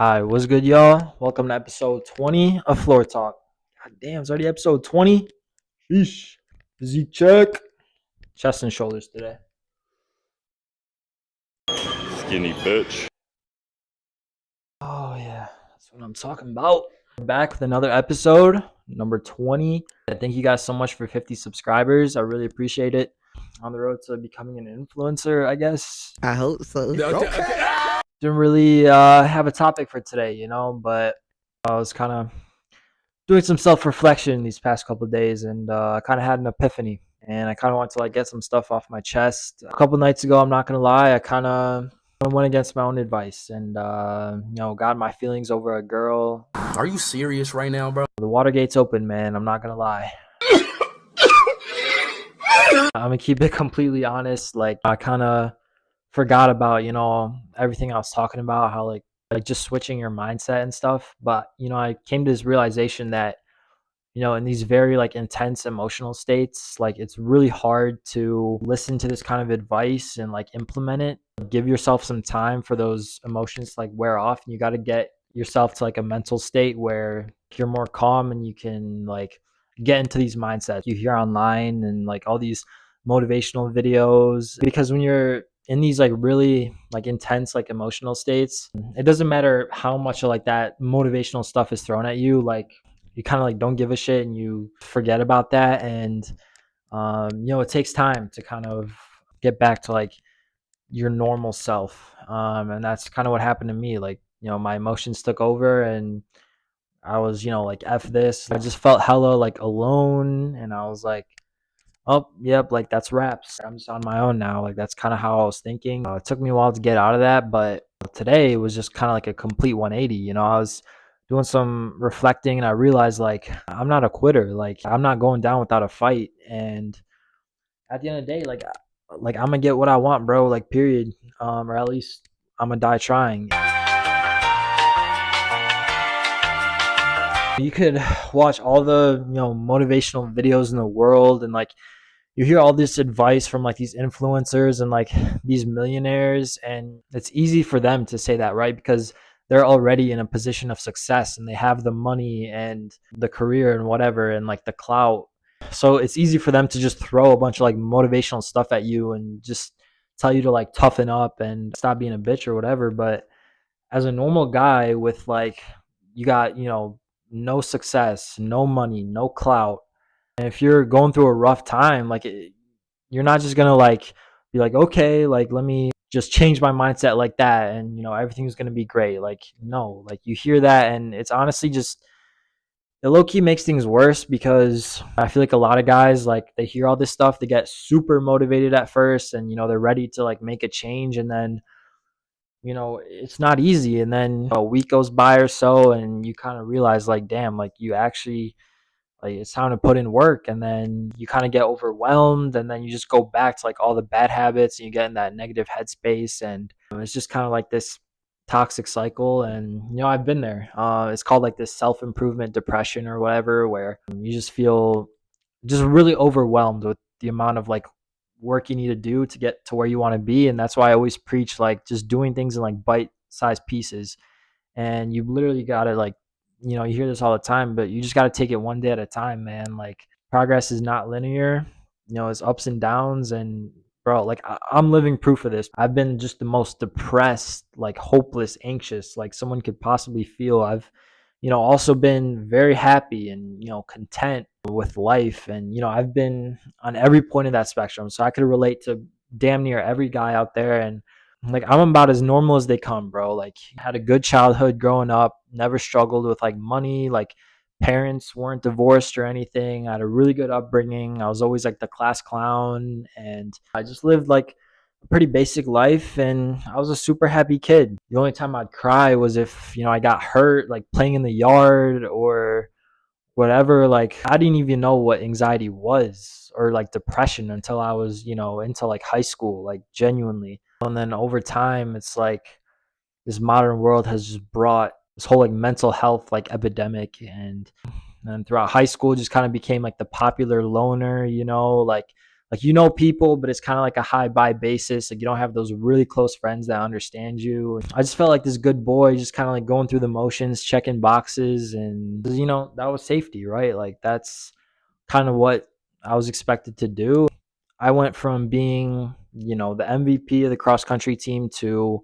Hi, what's good, y'all? Welcome to episode 20 of Floor Talk. God damn, it's already episode 20. Sheesh. Physique check. Chest and shoulders today. Skinny bitch. Oh, yeah. That's what I'm talking about. We're back with another episode, number 20. Thank you guys so much for 50 subscribers. I really appreciate it. On the road to becoming an influencer, I guess. I hope so. Okay. Didn't really have a topic for today, but I was kind of doing some self-reflection these past couple of days, and I kind of had an epiphany, and I kind of want to get some stuff off my chest. A couple nights ago, I'm not gonna lie, I kind of went against my own advice, and got my feelings over a girl. Are you serious right now, bro? The Watergate's open, man. I'm not gonna lie. I'm gonna keep it completely honest. I kind of forgot about everything I was talking about, how just switching your mindset and stuff. But I came to this realization that in these very intense emotional states, it's really hard to listen to this kind of advice and implement it. Give yourself some time for those emotions to wear off, and you got to get yourself to a mental state where you're more calm and you can get into these mindsets you hear online and all these motivational videos. Because when you're in these really intense emotional states, it doesn't matter how much of that motivational stuff is thrown at you. You kind of don't give a shit and you forget about that. And it takes time to kind of get back to your normal self. And that's kind of what happened to me. My emotions took over, and I was F this. I just felt hella alone, and I was like, oh, yep, that's wraps. I'm just on my own now. That's kind of how I was thinking. It took me a while to get out of that, but today it was just kind of a complete 180. I was doing some reflecting, and I realized I'm not a quitter. I'm not going down without a fight. And at the end of the day, I'm gonna get what I want, bro. Period. Or at least I'm gonna die trying. You could watch all the motivational videos in the world, and you hear all this advice from these influencers and these millionaires, and it's easy for them to say that, right? Because they're already in a position of success and they have the money and the career and whatever, and the clout. So it's easy for them to just throw a bunch of motivational stuff at you and just tell you to toughen up and stop being a bitch or whatever. But as a normal guy with you got no success, no money, no clout, and if you're going through a rough time, you're not just gonna be okay, let me just change my mindset like that, and everything's gonna be great. No, you hear that, and it's honestly just, it low key makes things worse, because I feel a lot of guys, they hear all this stuff, they get super motivated at first, and they're ready to make a change, and then it's not easy, and then a week goes by or so, and you kind of realize damn, you actually, it's time to put in work, and then you kind of get overwhelmed, and then you just go back to all the bad habits, and you get in that negative headspace, and it's just kind of this toxic cycle. And I've been there. It's called this self-improvement depression or whatever, where you just feel just really overwhelmed with the amount of work you need to do to get to where you want to be. And that's why I always preach just doing things in bite-sized pieces, and you literally got to you hear this all the time, but you just got to take it one day at a time, man. Progress is not linear. It's ups and downs. And bro, I'm living proof of this. I've been just the most depressed, hopeless, anxious someone could possibly feel. I've also been very happy and content with life, and I've been on every point of that spectrum, so I could relate to damn near every guy out there. And I'm about as normal as they come, bro. Had a good childhood growing up, never struggled with money, parents weren't divorced or anything. I had a really good upbringing. I was always the class clown, and I just lived a pretty basic life, and I was a super happy kid. The only time I'd cry was if I got hurt playing in the yard or whatever. I didn't even know what anxiety was, or depression, until I was into high school, genuinely. And then over time, it's this modern world has just brought this whole mental health epidemic. And throughout high school, just kind of became the popular loner, like you know people, but it's kind of like a high buy basis. Like you don't have those really close friends that understand you. I just felt like this good boy, just kind of like going through the motions, checking boxes, and that was safety, right? Like that's kind of what I was expected to do. I went from being, the MVP of the cross country team to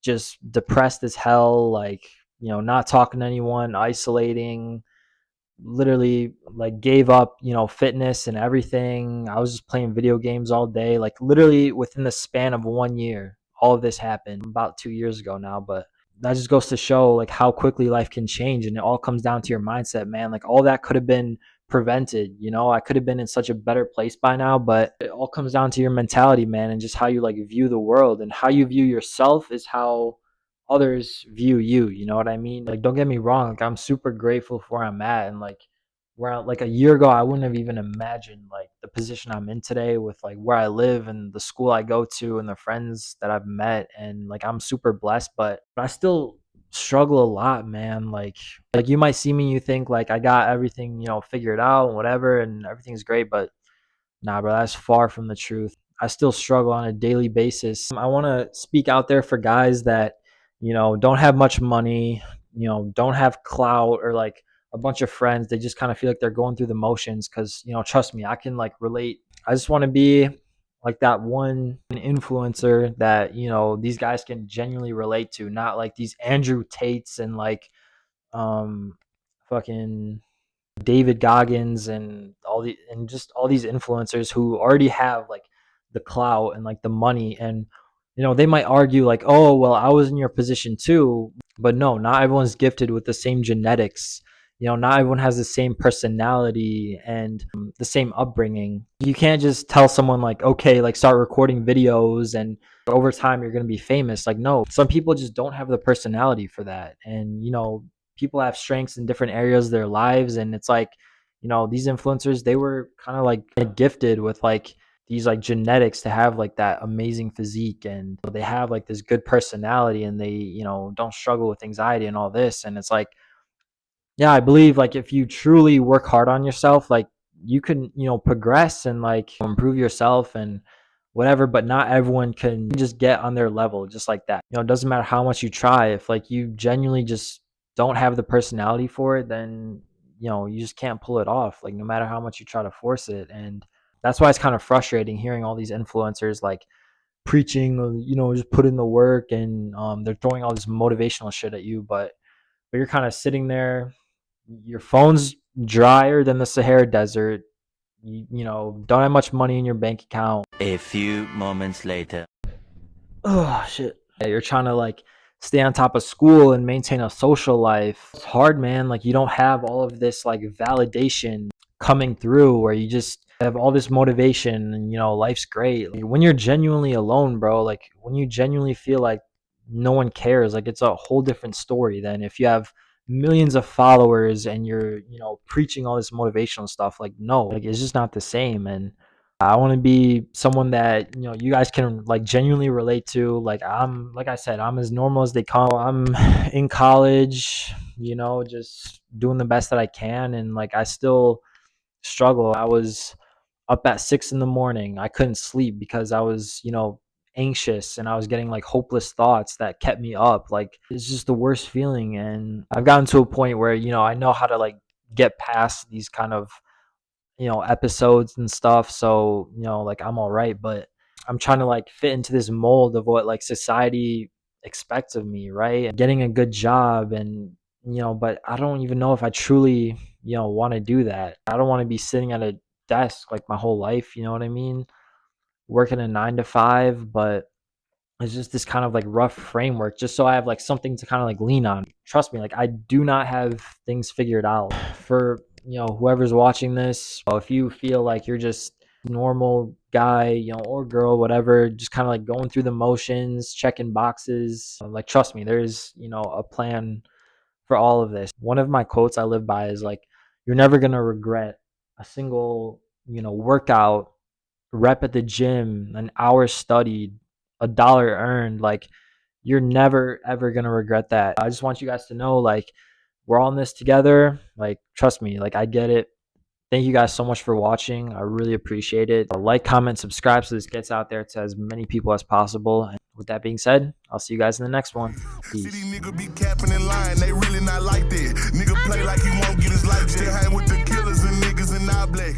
just depressed as hell, like, not talking to anyone, isolating, literally like gave up, fitness and everything. I was just playing video games all day, like literally within the span of 1 year. All of this happened about 2 years ago now, but that just goes to show like how quickly life can change, and it all comes down to your mindset, man. Like all that could have been prevented. I could have been in such a better place by now, but it all comes down to your mentality, man, and just how you like view the world, and how you view yourself is how others view you. You know what I mean? Like, don't get me wrong. Like, I'm super grateful for where I'm at, and like like a year ago, I wouldn't have even imagined like the position I'm in today with like where I live and the school I go to and the friends that I've met, and like I'm super blessed, but I still struggle a lot, man. Like you might see me, you think like I got everything, figured out and whatever, and everything's great, but nah, bro, that's far from the truth. I still struggle on a daily basis. I want to speak out there for guys that, don't have much money, don't have clout or like a bunch of friends. They just kind of feel like they're going through the motions because, trust me, I can like relate. I just want to be like that one influencer that, these guys can genuinely relate to, not like these Andrew Tates and like, um, fucking David Goggins and just all these influencers who already have like the clout and like the money, and they might argue like, oh well, I was in your position too, but no, not everyone's gifted with the same genetics. Not everyone has the same personality and the same upbringing. You can't just tell someone like, okay, like start recording videos and over time you're going to be famous. Like, no, some people just don't have the personality for that. And people have strengths in different areas of their lives, and it's like, these influencers, they were kind of like gifted with like these like genetics to have like that amazing physique, and they have like this good personality, and they don't struggle with anxiety and all this. And it's like, yeah, I believe like if you truly work hard on yourself, like you can, progress and like improve yourself and whatever, but not everyone can just get on their level just like that. It doesn't matter how much you try. If like you genuinely just don't have the personality for it, then you just can't pull it off. Like no matter how much you try to force it. And that's why it's kind of frustrating hearing all these influencers like preaching, just put in the work, and they're throwing all this motivational shit at you, but you're kind of sitting there, your phone's drier than the Sahara Desert. Don't have much money in your bank account. A few moments later. Oh shit. Yeah, you're trying to like stay on top of school and maintain a social life. It's hard, man. Like you don't have all of this like validation coming through where you just have all this motivation and life's great. Like, when you're genuinely alone, bro, like when you genuinely feel like no one cares, like it's a whole different story than if you have millions of followers and you're, preaching all this motivational stuff. Like no, like it's just not the same. And I want to be someone that you guys can like genuinely relate to. Like like I said, I'm as normal as they come. I'm in college, just doing the best that I can, and like I still struggle. I was up at 6 in the morning. I couldn't sleep because I was, anxious, and I was getting like hopeless thoughts that kept me up. Like it's just the worst feeling. And I've gotten to a point where, I know how to like get past these kind of, episodes and stuff. So, like I'm all right, but I'm trying to like fit into this mold of what like society expects of me, right? Getting a good job and, but I don't even know if I truly, want to do that. I don't want to be sitting at a desk like my whole life, you know what I mean? Working a 9 to 5, but it's just this kind of like rough framework just so I have like something to kind of like lean on. Trust me, like I do not have things figured out. For, whoever's watching this, if you feel like you're just normal guy, or girl, whatever, just kind of like going through the motions, checking boxes, like trust me, there's, a plan for all of this. One of my quotes I live by is like, you're never going to regret a single, workout, rep at the gym, an hour studied, $1 earned. Like you're never ever gonna regret that. I just want you guys to know, like, we're all in this together. Like, trust me, like I get it. Thank you guys so much for watching. I really appreciate it. Like, comment, subscribe so this gets out there to as many people as possible. And with that being said, I'll see you guys in the next one. See Peace. these niggas be capping and lying, they really not like that. Nigga play like he won't get his life. Still hang with the killers and niggas in our black.